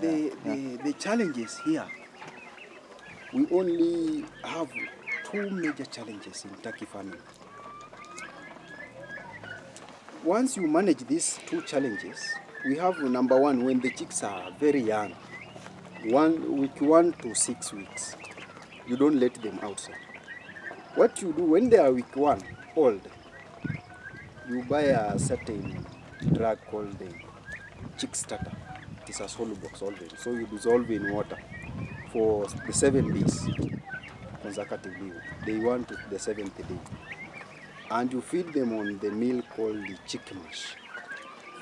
the challenges here, we only have two major challenges in turkey farming. Once you manage these two challenges, we have number one, when the chicks are very young, week 1 to 6 weeks, you don't let them outside. What you do when they are week 1 old, you buy a certain drug called the chick starter. It is a soluble solvent, so you dissolve in water for the 7 days consecutively. Day 1 to the 7th day, and you feed them on the meal called the chick mash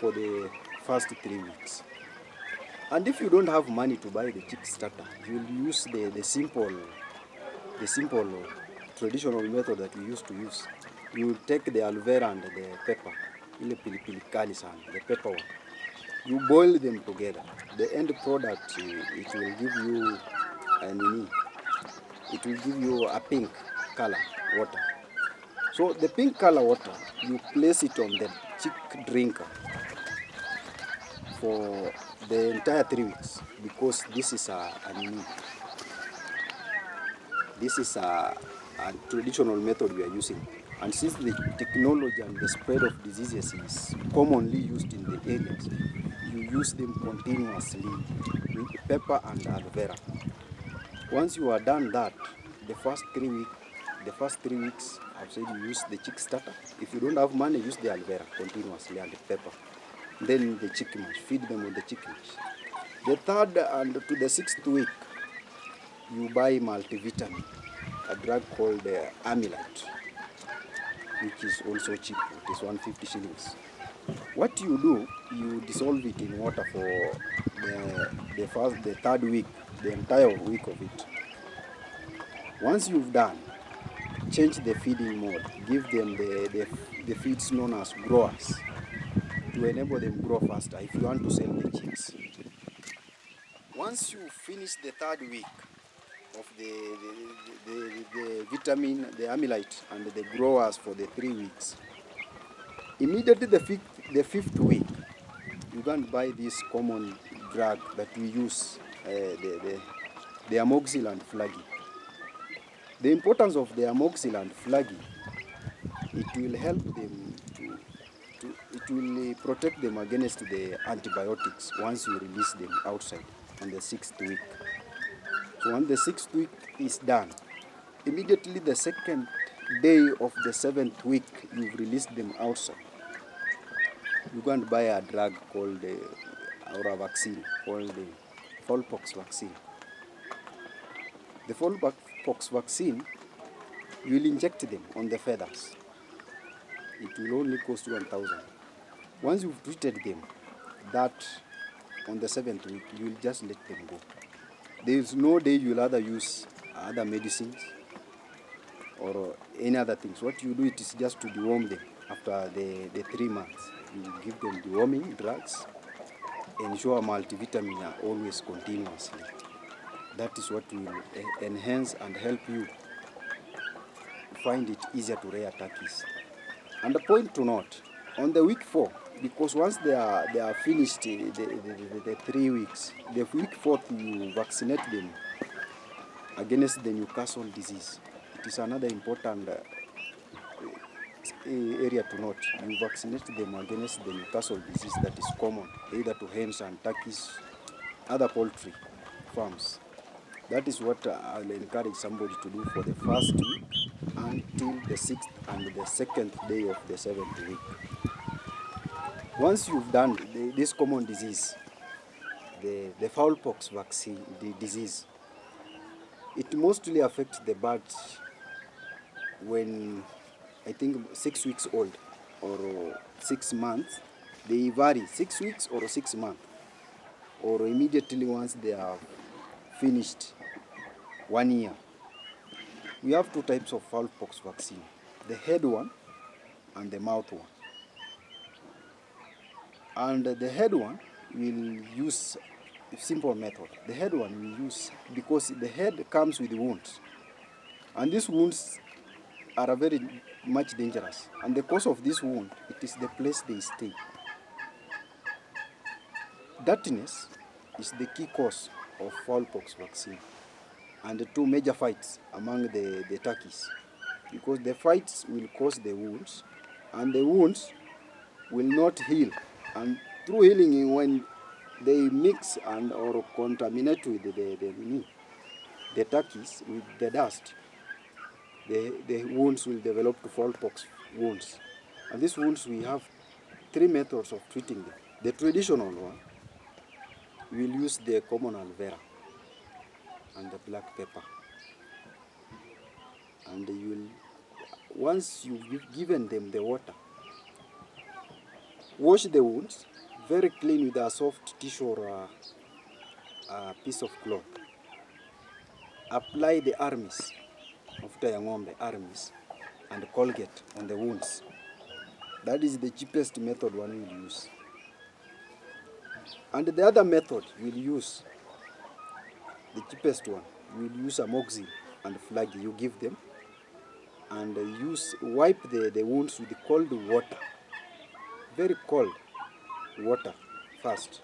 for the first 3 weeks. And if you don't have money to buy the chick starter, you'll use the simple traditional method that we used to use. You take the aloe vera and the pepper, ile pilipili kali sana, the pepper one. You boil them together. The end product, it will give you a pink color water. So the pink color water, you place it on the chick drinker for the entire 3 weeks, because this is a traditional method we are using. And since the technology and the spread of diseases is commonly used in the areas, you use them continuously with pepper and aloe vera. Once you are done that, the first 3 weeks, I've said you use the chick starter. If you don't have money, use the aloe vera continuously and the pepper. Then the chick mash, feed them with the chick mash. The 3rd and to the 6th week, you buy multivitamin, a drug called amylite, which is also cheap. It is 150 shillings. What you do, you dissolve it in water for the 3rd week, the entire week of it. Once you've done, change the feeding mode. Give them the feeds known as growers to enable them grow faster if you want to sell the chicks. Once you finish the 3rd week of the vitamin, the amylite, and the growers for the 3 weeks, immediately the 5th week, you can buy this common drug that we use, the amoxil and flaggy. The importance of the amoxil and flaggy, it will help them it will protect them against the antibiotics once you release them outside on the 6th week. So when the 6th week is done, immediately the 2nd day of the 7th week, you've released them outside. You go and buy a drug called or a vaccine called the fowl-pox vaccine. The fowl-pox vaccine, you will inject them on the feathers. It will only cost 1,000. Once you've treated them, that on the 7th week, you will just let them go. There is no day you will either use other medicines or any other things. What you do, it is just to deworm them after the 3 months. You give them deworming drugs, ensure multivitamin are always continuously. That is what will enhance and help you find it easier to rear turkeys. And the point to note, on the week 4, because once they are finished the 3 weeks, the week 4th you vaccinate them against the Newcastle disease. It is another important area to note. You vaccinate them against the Newcastle disease that is common either to hens and turkeys, other poultry farms. That is what I'll encourage somebody to do for the first week until the 6th and the 2nd day of the 7th week. Once you've done this common disease, the fowl-pox vaccine, the disease, it mostly affects the birds when, I think, 6 weeks old or 6 months. They vary, 6 weeks or 6 months, or immediately once they are finished 1 year. We have 2 types of fowl-pox vaccine, the head one and the mouth one. And the head one will use a simple method. The head one will use, because the head comes with wounds, and these wounds are very much dangerous. And the cause of this wound, it is the place they stay. Dirtiness is the key cause of fowl-pox vaccine, and the two major fights among the turkeys, because the fights will cause the wounds, and the wounds will not heal. And through healing, when they mix and or contaminate with the turkeys with the dust, the wounds will develop to fowl-pox wounds. And these wounds, we have three methods of treating them. The traditional one, we will use the common aloe vera and the black pepper. And you will, once you've given them the water, wash the wounds very clean with a soft tissue or a piece of cloth. Apply the arrears of ng'ombe, arrears, and Colgate on the wounds. That is the cheapest method one will use. And the other method we'll use, the cheapest one, we'll use amoxicillin and flag. You give them and wipe the wounds with cold water, very cold water first.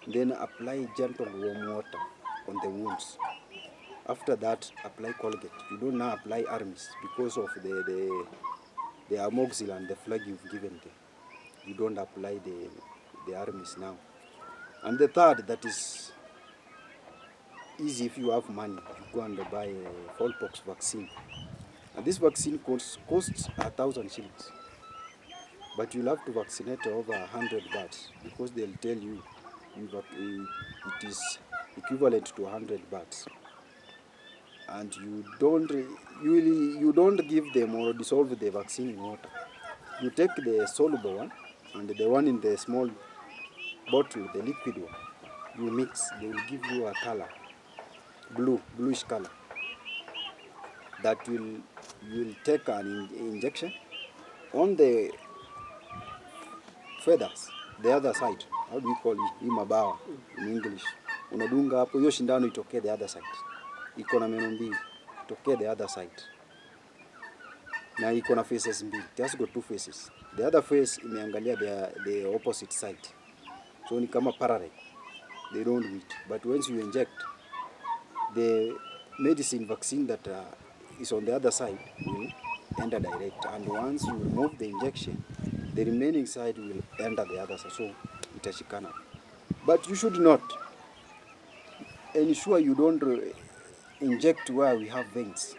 Then apply gentle warm water on the wounds. After that, apply Colgate. You don't now apply arrears because of the amoxicillin and the flag you've given them. You don't apply the arrears now. And the third, that is easy if you have money, you go and buy a fowl-pox vaccine. And this vaccine costs 1,000 shillings. But you'll have to vaccinate over 100 birds, because they'll tell you it is equivalent to 100 birds. And you don't give them or dissolve the vaccine in water. You take the soluble one and the one in the small bottle, the liquid one. You mix. They will give you a color, bluish color. That you will take an injection on the feathers, the other side. How do you call it? Mabawa in English. Unadunga hapo, hiyo shindano itokee the other side. Iko na meno mbili, itokee the other side. Na iko na faces mbili. It has got two faces. The other face imeangalia the opposite side. So ni kama parallel. They don't meet. But once you inject, the medicine vaccine that is on the other side will enter direct. And once you remove the injection, the remaining side will enter the other side. So itashikana. But you should not ensure you don't inject where we have veins.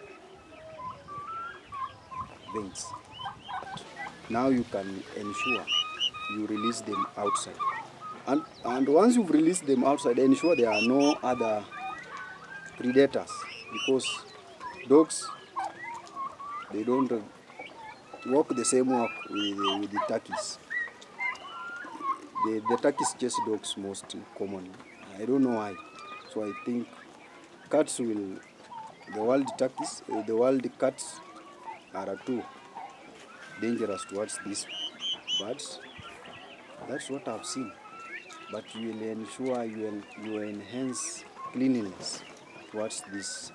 Now you can ensure you release them outside. And once you've released them outside, ensure there are no other predators, because dogs, they don't walk the same walk with the turkeys. The turkeys chase dogs most commonly. I don't know why. So I think cats will, the wild cats are too dangerous towards these birds. That's what I've seen. But you will ensure you enhance cleanliness towards this